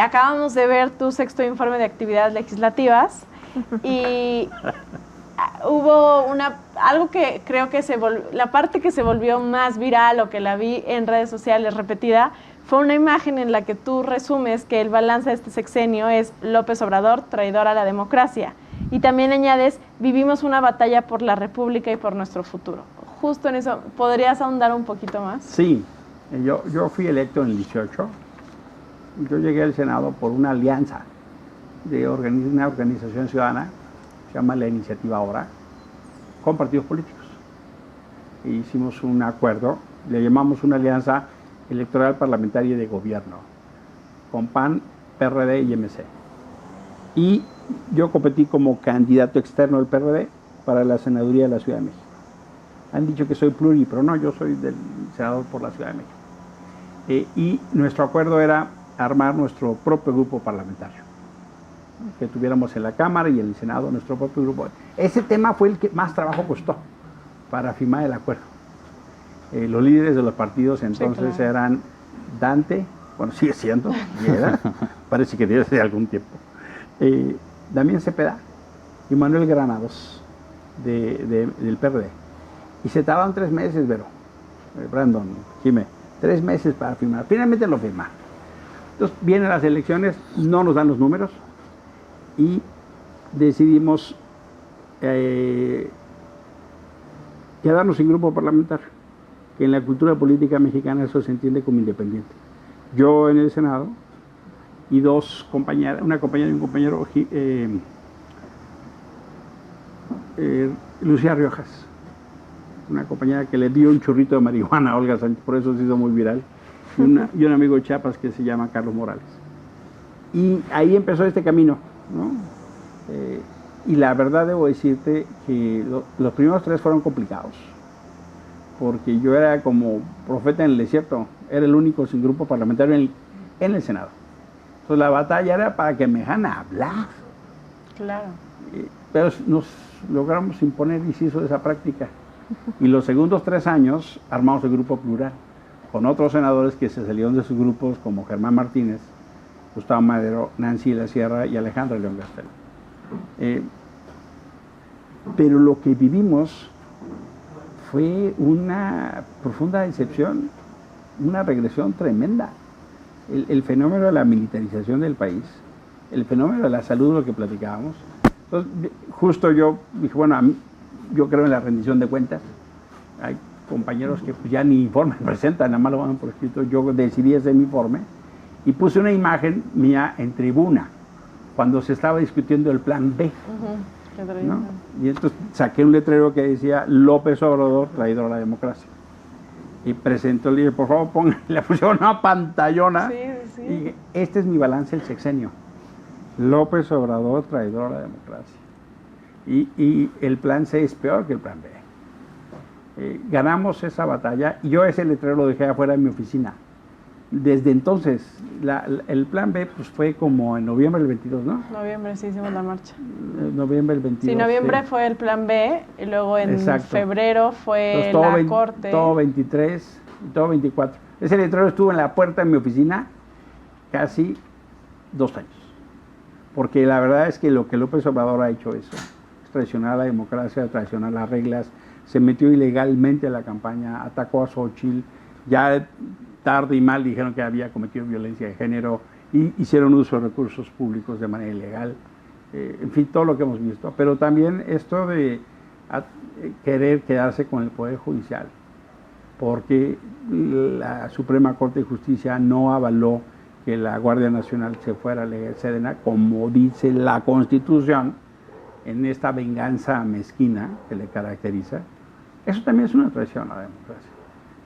Acabamos de ver tu sexto informe de actividades legislativas y hubo algo que creo que la parte que se volvió más viral o que la vi en redes sociales repetida, fue una imagen en la que tú resumes que el balance de este sexenio es López Obrador, traidor a la democracia. Y también añades, vivimos una batalla por la República y por nuestro futuro. Justo en eso, ¿podrías ahondar un poquito más? Sí, yo fui electo en el 18. Yo llegué al Senado por una alianza de una organización ciudadana, se llama la Iniciativa Ahora, con partidos políticos. E hicimos un acuerdo, le llamamos una alianza electoral parlamentaria de gobierno, con PAN, PRD y MC. Y yo competí como candidato externo del PRD para la senaduría de la Ciudad de México. Han dicho que soy pluri, pero no, yo soy del senador por la Ciudad de México. Y nuestro acuerdo era armar nuestro propio grupo parlamentario, que tuviéramos en la Cámara y en el Senado nuestro propio grupo. Ese tema fue el que más trabajo costó para firmar el acuerdo. Los líderes de los partidos entonces sí, eran Dante, bueno, sigue siendo, parece que desde hace algún tiempo, Damián Cepeda y Manuel Granados del PRD. Y se tardaron 3 meses, Vero, Brandon, Jimé, 3 meses para firmar. Finalmente lo firmaron. Entonces vienen las elecciones, no nos dan los números y decidimos quedarnos sin grupo parlamentario, que en la cultura política mexicana eso se entiende como independiente. Yo en el Senado y una compañera y un compañero, Lucía Riojas, una compañera que le dio un churrito de marihuana a Olga Sánchez, por eso se hizo muy viral, y un amigo de Chiapas que se llama Carlos Morales. Y ahí empezó este camino, ¿no? Y la verdad debo decirte que los primeros 3 fueron complicados, porque yo era como profeta en el desierto, era el único sin grupo parlamentario en el Senado. Entonces la batalla era para que me dejaran hablar. Claro. Pero nos logramos imponer y se hizo esa práctica. Y los segundos 3 años armamos el grupo plural, con otros senadores que se salieron de sus grupos, como Germán Martínez, Gustavo Madero, Nancy La Sierra y Alejandra León Gastel. Pero lo que vivimos fue una profunda decepción, una regresión tremenda. El fenómeno de la militarización del país, el fenómeno de la salud, lo que platicábamos. Entonces, justo yo dije, bueno, yo creo en la rendición de cuentas. Hay compañeros que ya ni informe presentan, nada más lo van por escrito. Yo decidí hacer mi informe y puse una imagen mía en tribuna, cuando se estaba discutiendo el plan B. ¿No? Y entonces saqué un letrero que decía López Obrador, traidor a la democracia. Y presentó el libro, por favor, le pusieron una pantallona. Sí, sí. Y dije, este es mi balance del sexenio. López Obrador, traidor a la democracia. Y el plan C es peor que el plan B. Ganamos esa batalla y yo ese letrero lo dejé afuera de mi oficina. Desde entonces, el plan B pues, fue como en noviembre del 22, ¿no? Noviembre, sí, hicimos la marcha. Noviembre del 22. Sí, noviembre fue el plan B, y luego en febrero fue entonces, la corte. Todo 23, todo 24. Ese letrero estuvo en la puerta de mi oficina casi 2 años. Porque la verdad es que lo que López Obrador ha hecho es traicionar a la democracia, traicionar las reglas, se metió ilegalmente a la campaña, atacó a Xochitl, ya tarde y mal dijeron que había cometido violencia de género y hicieron uso de recursos públicos de manera ilegal. En fin, todo lo que hemos visto. Pero también esto de querer quedarse con el Poder Judicial, porque la Suprema Corte de Justicia no avaló que la Guardia Nacional se fuera a la Sedena, como dice la Constitución, en esta venganza mezquina que le caracteriza. Eso también es una traición a la democracia.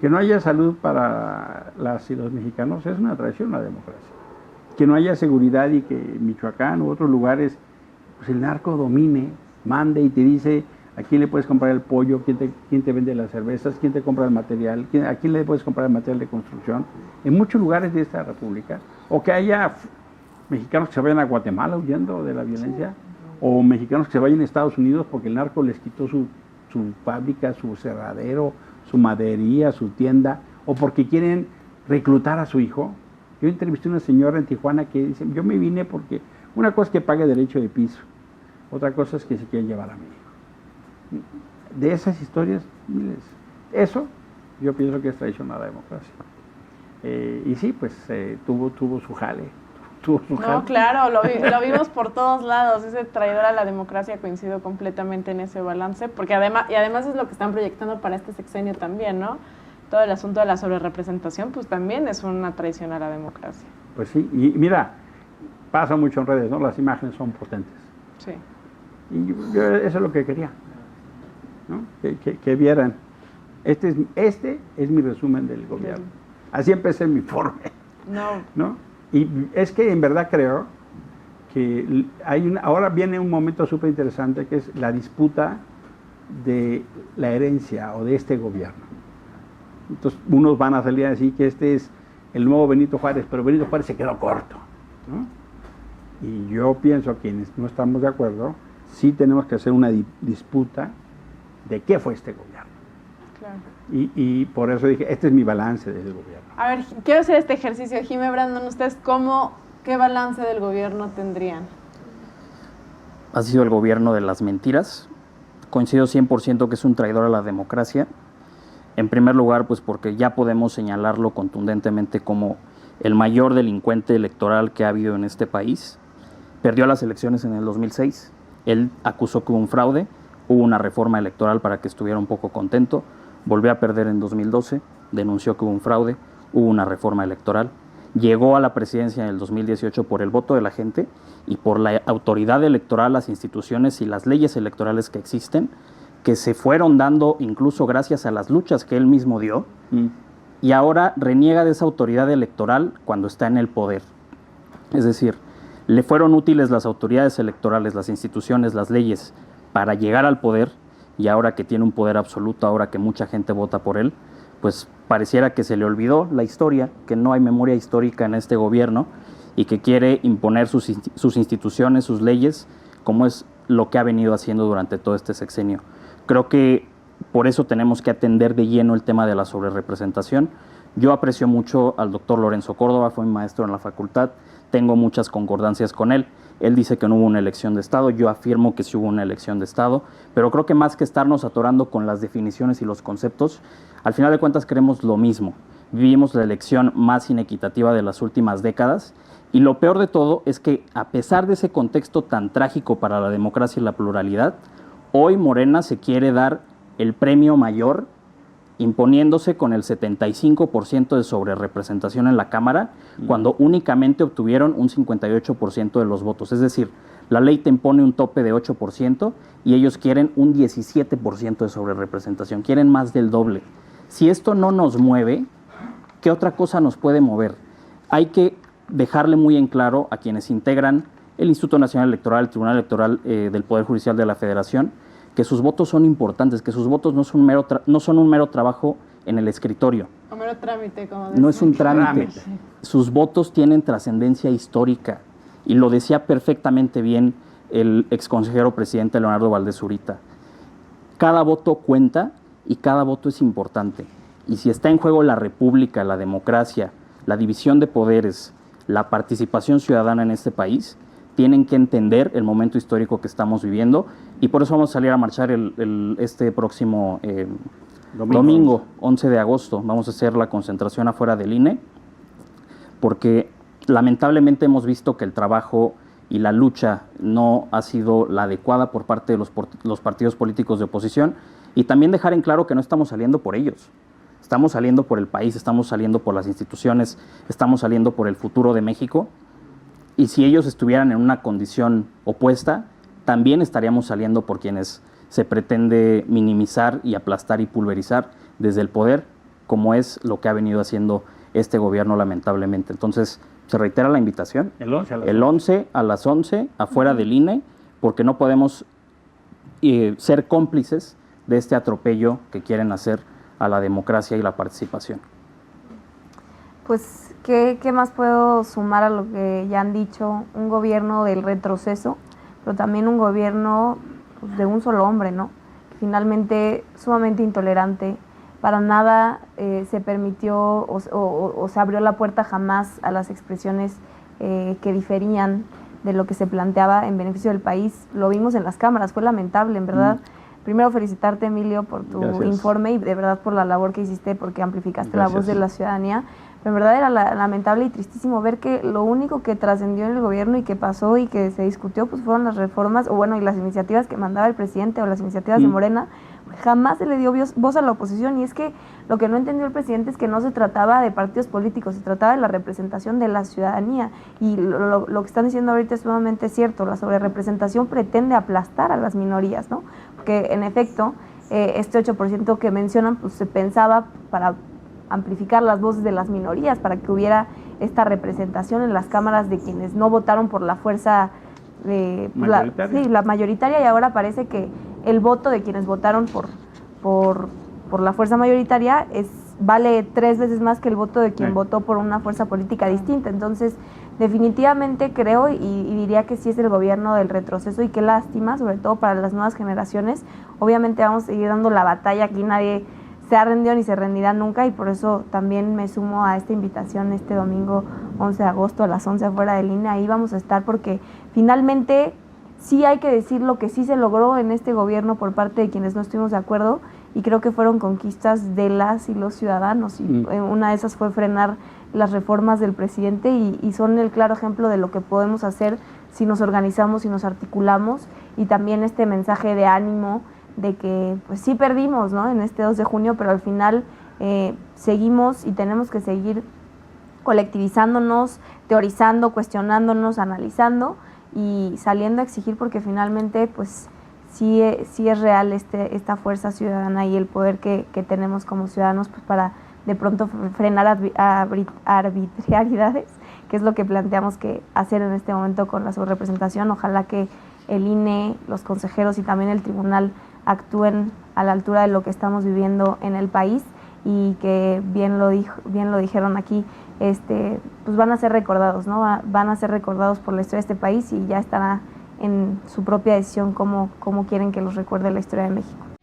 Que no haya salud para las y los mexicanos es una traición a la democracia. Que no haya seguridad y que Michoacán u otros lugares, pues el narco domine, mande y te dice a quién le puedes comprar el pollo, quién te vende las cervezas, quién te compra el material, a quién le puedes comprar el material de construcción, en muchos lugares de esta república. O que haya mexicanos que se vayan a Guatemala huyendo de la violencia, sí, o mexicanos que se vayan a Estados Unidos porque el narco les quitó su fábrica, su cerradero, su maderería, su tienda, o porque quieren reclutar a su hijo, Yo entrevisté a una señora en Tijuana que dice, yo me vine porque una cosa es que pague derecho de piso, otra cosa es que se quiere llevar a mi hijo. De esas historias, miles. Eso yo pienso que es traición a la democracia. Y sí, pues tuvo su jale. No, claro, lo vimos por todos lados. Ese traidor a la democracia, coincido completamente en ese balance, porque además es lo que están proyectando para este sexenio también, ¿no? Todo el asunto de la sobrerepresentación, pues también es una traición a la democracia. Pues sí, y mira, pasa mucho en redes, ¿no? Las imágenes son potentes. Sí. Y yo eso es lo que quería, ¿no? Que vieran. Este es mi resumen del gobierno. Así empecé mi informe. ¿No? Y es que en verdad creo que ahora viene un momento súper interesante, que es la disputa de la herencia o de este gobierno. Entonces unos van a salir a decir que este es el nuevo Benito Juárez, pero Benito Juárez se quedó corto, ¿no? Y yo pienso, quienes no estamos de acuerdo, sí tenemos que hacer una disputa de qué fue este gobierno. Claro. Y por eso dije, este es mi balance del gobierno. A ver, quiero hacer este ejercicio. Jimé, Brandon, ¿ustedes qué balance del gobierno tendrían? Ha sido el gobierno de las mentiras. Coincido 100% que es un traidor a la democracia. En primer lugar, pues porque ya podemos señalarlo contundentemente como el mayor delincuente electoral que ha habido en este país. Perdió las elecciones en el 2006. Él acusó que hubo un fraude. Hubo una reforma electoral para que estuviera un poco contento. Volvió a perder en 2012. Denunció que hubo un fraude. Hubo una reforma electoral. Llegó a la presidencia en el 2018 por el voto de la gente y por la autoridad electoral, las instituciones y las leyes electorales que existen, que se fueron dando incluso gracias a las luchas que él mismo dio, y ahora reniega de esa autoridad electoral cuando está en el poder. Es decir, le fueron útiles las autoridades electorales, las instituciones, las leyes, para llegar al poder, y ahora que tiene un poder absoluto, ahora que mucha gente vota por él, pues pareciera que se le olvidó la historia, que no hay memoria histórica en este gobierno y que quiere imponer sus instituciones, sus leyes, como es lo que ha venido haciendo durante todo este sexenio. Creo que por eso tenemos que atender de lleno el tema de la sobrerepresentación. Yo aprecio mucho al doctor Lorenzo Córdoba, fue mi maestro en la facultad, tengo muchas concordancias con él. Él dice que no hubo una elección de Estado, yo afirmo que sí hubo una elección de Estado, pero creo que más que estarnos atorando con las definiciones y los conceptos, al final de cuentas queremos lo mismo. Vivimos la elección más inequitativa de las últimas décadas y lo peor de todo es que a pesar de ese contexto tan trágico para la democracia y la pluralidad, hoy Morena se quiere dar el premio mayor imponiéndose con el 75% de sobrerepresentación en la Cámara, cuando únicamente obtuvieron un 58% de los votos. Es decir, la ley te impone un tope de 8% y ellos quieren un 17% de sobrerepresentación, quieren más del doble. Si esto no nos mueve, ¿qué otra cosa nos puede mover? Hay que dejarle muy en claro a quienes integran el Instituto Nacional Electoral, el Tribunal Electoral del Poder Judicial de la Federación, que sus votos son importantes, que sus votos no son un mero trabajo en el escritorio. Un mero trámite, como decía. No es un trámite. Sus votos tienen trascendencia histórica y lo decía perfectamente bien el exconsejero presidente Leonardo Valdés Zurita. Cada voto cuenta y cada voto es importante. Y si está en juego la república, la democracia, la división de poderes, la participación ciudadana en este país, tienen que entender el momento histórico que estamos viviendo y por eso vamos a salir a marchar este próximo domingo 11 de agosto. Vamos a hacer la concentración afuera del INE porque lamentablemente hemos visto que el trabajo y la lucha no ha sido la adecuada por parte de los partidos políticos de oposición y también dejar en claro que no estamos saliendo por ellos. Estamos saliendo por el país, estamos saliendo por las instituciones, estamos saliendo por el futuro de México. Y si ellos estuvieran en una condición opuesta, también estaríamos saliendo por quienes se pretende minimizar y aplastar y pulverizar desde el poder, como es lo que ha venido haciendo este gobierno lamentablemente. Entonces, se reitera la invitación. El 11 a las 11, afuera del INE, porque no podemos ser cómplices de este atropello que quieren hacer a la democracia y la participación. Pues, ¿qué más puedo sumar a lo que ya han dicho? Un gobierno del retroceso, pero también un gobierno pues, de un solo hombre, ¿no? Finalmente, sumamente intolerante, para nada se permitió o se abrió la puerta jamás a las expresiones que diferían de lo que se planteaba en beneficio del país. Lo vimos en las cámaras, fue lamentable, en verdad. Primero felicitarte, Emilio, por tu informe y de verdad por la labor que hiciste, porque amplificaste la voz de la ciudadanía. Pero en verdad era lamentable y tristísimo ver que lo único que trascendió en el gobierno y que pasó y que se discutió pues fueron las reformas, o bueno, y las iniciativas que mandaba el presidente o las iniciativas de Morena. Jamás se le dio voz a la oposición, y es que lo que no entendió el presidente es que no se trataba de partidos políticos, se trataba de la representación de la ciudadanía, y lo que están diciendo ahorita es sumamente cierto. La sobrerepresentación pretende aplastar a las minorías, ¿no? Porque en efecto, este 8% que mencionan, pues se pensaba para amplificar las voces de las minorías, para que hubiera esta representación en las cámaras de quienes no votaron por la fuerza mayoritaria. La mayoritaria, y ahora parece que el voto de quienes votaron por la fuerza mayoritaria vale 3 veces más que el voto de quien votó por una fuerza política distinta. Entonces, definitivamente creo y diría que sí es el gobierno del retroceso, y qué lástima, sobre todo para las nuevas generaciones. Obviamente vamos a seguir dando la batalla, aquí nadie se ha rendido ni se rendirá nunca, y por eso también me sumo a esta invitación este domingo 11 de agosto a las 11 afuera del INE. Ahí vamos a estar, porque finalmente sí hay que decir lo que sí se logró en este gobierno por parte de quienes no estuvimos de acuerdo, y creo que fueron conquistas de las y los ciudadanos, y una de esas fue frenar las reformas del presidente, y son el claro ejemplo de lo que podemos hacer si nos organizamos y nos articulamos. Y también este mensaje de ánimo de que pues sí perdimos, ¿no?, en este 2 de junio, pero al final seguimos y tenemos que seguir colectivizándonos, teorizando, cuestionándonos, analizando y saliendo a exigir, porque finalmente pues sí es real esta fuerza ciudadana y el poder que tenemos como ciudadanos, pues para de pronto frenar arbitrariedades, que es lo que planteamos que hacer en este momento con la subrepresentación. Ojalá que el INE, los consejeros y también el tribunal actúen a la altura de lo que estamos viviendo en el país, y que bien lo dijeron aquí, pues van a ser recordados, ¿no? Van a ser recordados por la historia de este país, y ya estará en su propia decisión cómo quieren que los recuerde la historia de México.